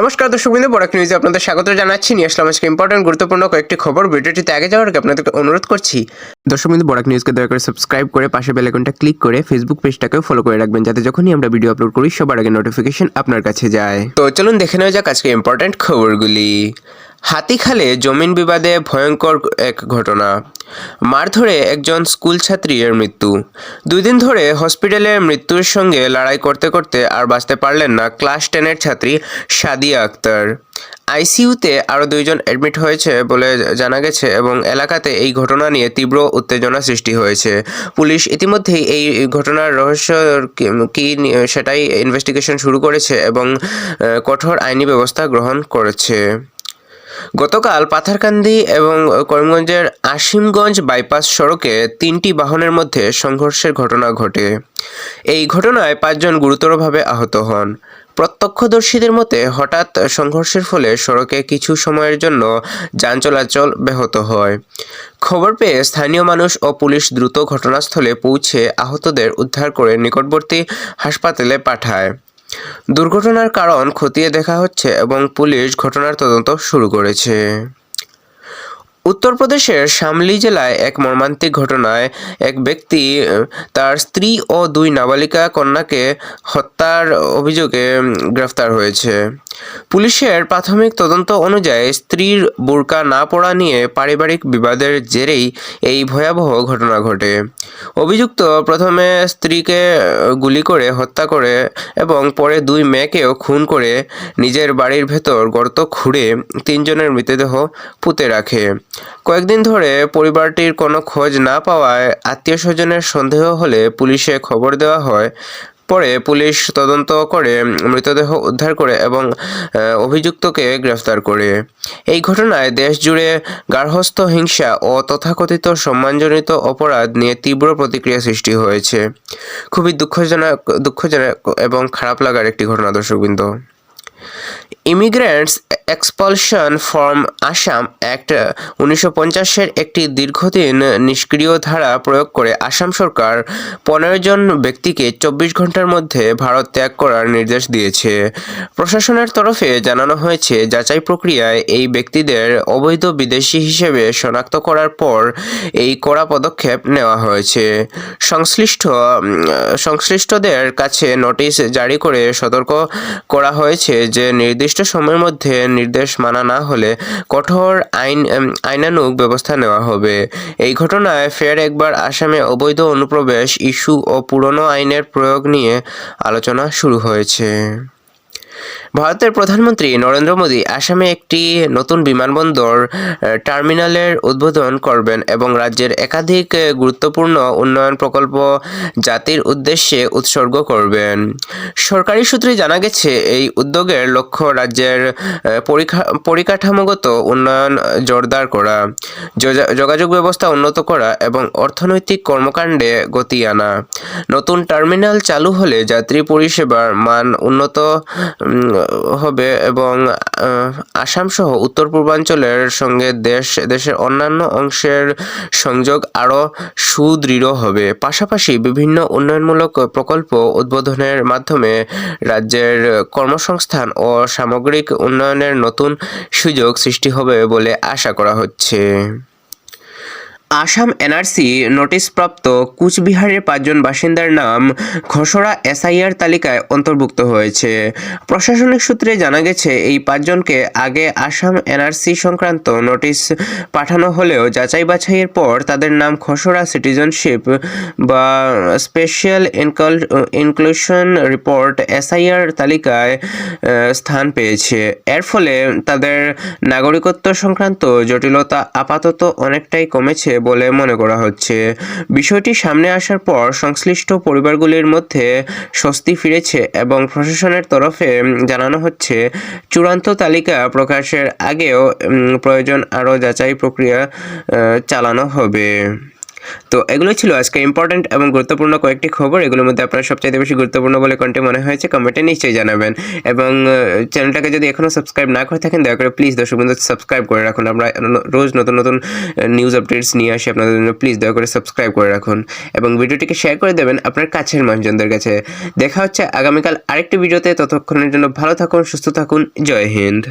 নমস্কার দর্শকবৃন্দ, বরাক নিউজে আপনাদের স্বাগত জানাচ্ছি। নিয়ে আসলাম আজকে ইম্পর্টেন্ট গুরুত্বপূর্ণ কয়েকটি খবর। ভিডিওটিতে আগে যাওয়ার আগে আপনাদেরকে অনুরোধ করছি দর্শকবৃন্দ, বরাক নিউজকে দয়া করে সাবস্ক্রাইব করে পাশে বেল আইকনটা ক্লিক করে ফেসবুক পেজটাকেও ফলো করে রাখবেন, যাতে যখনই আমরা ভিডিও আপলোড করি সবার আগে নোটিফিকেশন আপনার কাছে যায়। তো চলুন দেখে নেওয়া যাক আজকে ইম্পর্টেন্ট খবরগুলি। হাতিখালে জমিন বিবাদে ভয়ঙ্কর এক ঘটনা। মারধরে একজন স্কুল ছাত্রীর মৃত্যু। 2 দিন ধরে হসপিটালে মৃত্যুর সঙ্গে লড়াই করতে করতে আর বাঁচতে পারলেন না ক্লাস 10-এর ছাত্রী সাদিয়া আক্তার। আইসিইউতে আরও 2 জন অ্যাডমিট হয়েছে বলে জানা গেছে এবং এলাকাতে এই ঘটনা নিয়ে তীব্র উত্তেজনা সৃষ্টি হয়েছে। পুলিশ ইতিমধ্যেই এই ঘটনার রহস্য কি সেটাই ইনভেস্টিগেশন শুরু করেছে এবং কঠোর আইনি ব্যবস্থা গ্রহণ করেছে। গতকাল পাথারকান্দি এবং করিমগঞ্জের আসিমগঞ্জ বাইপাস সড়কে 3টি বাহনের মধ্যে সংঘর্ষের ঘটনা ঘটে। এই ঘটনায় 5 জন গুরুতরভাবে আহত হন। প্রত্যক্ষদর্শীদের মতে হঠাৎ সংঘর্ষের ফলে সড়কে কিছু সময়ের জন্য যান চলাচল ব্যাহত হয়। খবর পেয়ে স্থানীয় মানুষ ও পুলিশ দ্রুত ঘটনাস্থলে পৌঁছে আহতদের উদ্ধার করে নিকটবর্তী হাসপাতালে পাঠায়। দুর্ঘটনার কারণ খতিয়ে দেখা হচ্ছে এবং পুলিশ ঘটনার তদন্ত শুরু করেছে। উত্তরপ্রদেশের শামলি জেলায় এক মর্মান্তিক ঘটনায় এক ব্যক্তি তার স্ত্রী ও 2 নাবালিকা কন্যাকে হত্যার অভিযোগে গ্রেফতার হয়েছে। পুলিশের প্রাথমিক তদন্ত অনুযায়ী স্ত্রীর বোরকা না পরা নিয়ে পারিবারিক বিবাদের জেরেই এই ভয়াবহ ঘটনা ঘটে। অভিযুক্ত প্রথমে স্ত্রীকে গুলি করে হত্যা করে এবং পরে 2 মেয়েকেও খুন করে নিজের বাড়ির ভেতর গর্ত খুঁড়ে 3 জনের মৃতদেহ পুঁতে রাখে। কয়েকদিন ধরে পরিবারটির কোনো খোঁজ না পাওয়ায় আত্মীয়স্বজনের সন্দেহ হলে পুলিশে খবর দেওয়া হয়। পরে পুলিশ তদন্ত করে মৃতদেহ উদ্ধার করে এবং অভিযুক্তকে গ্রেফতার করে। এই ঘটনায় দেশ জুড়ে গার্হস্থ্য হিংসা ও তথাকথিত সম্মানজনিত অপরাধ নিয়ে তীব্র প্রতিক্রিয়া সৃষ্টি হয়েছে। খুবই দুঃখজনক এবং খারাপ লাগার একটি ঘটনা দর্শকবৃন্দ। Immigrants expulsion from Assam act 1950-এর একটি দীর্ঘদিন নিষ্ক্রিয় ধারা প্রয়োগ করে আসাম সরকার 15 জন ব্যক্তিকে 24 ঘন্টার মধ্যে ভারত ত্যাগ করার নির্দেশ দিয়েছে। প্রশাসনের তরফে জানানো হয়েছে, যাচাই প্রক্রিয়ায় এই ব্যক্তিদের অবৈধ বিদেশি হিসেবে শনাক্ত করার পর এই কড়া পদক্ষেপ নেওয়া হয়েছে। সংশ্লিষ্টদের কাছে নোটিশ জারি করে সতর্ক করা হয়েছে যে নির্দিষ্ট সময়ের মধ্যে নির্দেশ মানা না হলে কঠোর আইনানুগ ব্যবস্থা নেওয়া হবে। এই ঘটনায় ফের একবার আসামে অবৈধ অনুপ্রবেশ ইস্যু ও পুরনো আইনের প্রয়োগ নিয়ে আলোচনা শুরু হয়েছে। ভারতের প্রধানমন্ত্রী নরেন্দ্র মোদী আসামে একটি নতুন বিমানবন্দর টার্মিনালের উদ্বোধন করবেন এবং রাজ্যের একাধিক গুরুত্বপূর্ণ উন্নয়ন প্রকল্প জাতির উদ্দেশ্যে উৎসর্গ করবেন। সরকারি সূত্রে জানা গেছে, এই উদ্যোগের লক্ষ্য রাজ্যের পরিকাঠামোগত উন্নয়ন জোরদার করা, যোগাযোগ ব্যবস্থা উন্নত করা এবং অর্থনৈতিক কর্মকাণ্ডে গতি আনা। নতুন টার্মিনাল চালু হলে যাত্রী পরিষেবার মান উন্নত হবে এবং আসাম সহ উত্তর পূর্বাঞ্চলের সঙ্গে দেশের অন্যান্য অংশের সংযোগ আরও সুদৃঢ় হবে। পাশাপাশি বিভিন্ন উন্নয়নমূলক প্রকল্প উদ্বোধনের মাধ্যমে রাজ্যের কর্মসংস্থান ও সামগ্রিক উন্নয়নের নতুন সুযোগ সৃষ্টি হবে বলে আশা করা হচ্ছে। আসাম এনআরসি নোটিশপ্রাপ্ত কুচবিহারের 5 জন বাসিন্দার নাম খসড়া এসআইআর তালিকায় অন্তর্ভুক্ত হয়েছে। প্রশাসনিক সূত্রে জানা গেছে, এই 5 জনকে আগে আসাম এনআরসি সংক্রান্ত নোটিশ পাঠানো হলেও যাচাই বাছাইয়ের পর তাদের নাম খসড়া সিটিজেনশিপ বা স্পেশাল ইনক্লুশন রিপোর্ট এসআইআর তালিকায় স্থান পেয়েছে। এর ফলে তাদের নাগরিকত্ব সংক্রান্ত জটিলতা আপাতত অনেকটাই কমেছে বলে মনে করা হচ্ছে। বিষয়টি সামনে আসার পর সংশ্লিষ্ট পরিবারগুলির মধ্যে স্বস্তি ফিরেছে এবং প্রশাসনের তরফে জানানো হচ্ছে, চূড়ান্ত তালিকা প্রকাশের আগেও প্রয়োজন আরও যাচাই প্রক্রিয়া চালানো হবে। তো এগুলো ছিল আজকে ইম্পর্টেন্ট এবং গুরুত্বপূর্ণ কয়েকটি খবর। এগুলোর মধ্যে আপনার সবচাইতে বেশি গুরুত্বপূর্ণ বলে কোনটি মনে হয়েছে কমেন্টে নিশ্চয়ই জানাবেন। এবং চ্যানেলটাকে যদি এখনও সাবস্ক্রাইব না করে থাকেন দয়া করে প্লিজ দর্শক বন্ধু সাবস্ক্রাইব করে রাখুন। আমরা রোজ নতুন নতুন নিউজ আপডেটস নিয়ে আসি আপনাদের জন্য। প্লিজ দয়া করে সাবস্ক্রাইব করে রাখুন এবং ভিডিওটিকে শেয়ার করে দেবেন আপনার কাছের মানুষজনদের কাছে। দেখা হচ্ছে আগামীকাল আরেকটি ভিডিওতে। ততক্ষণের জন্য ভালো থাকুন, সুস্থ থাকুন। জয় হিন্দ।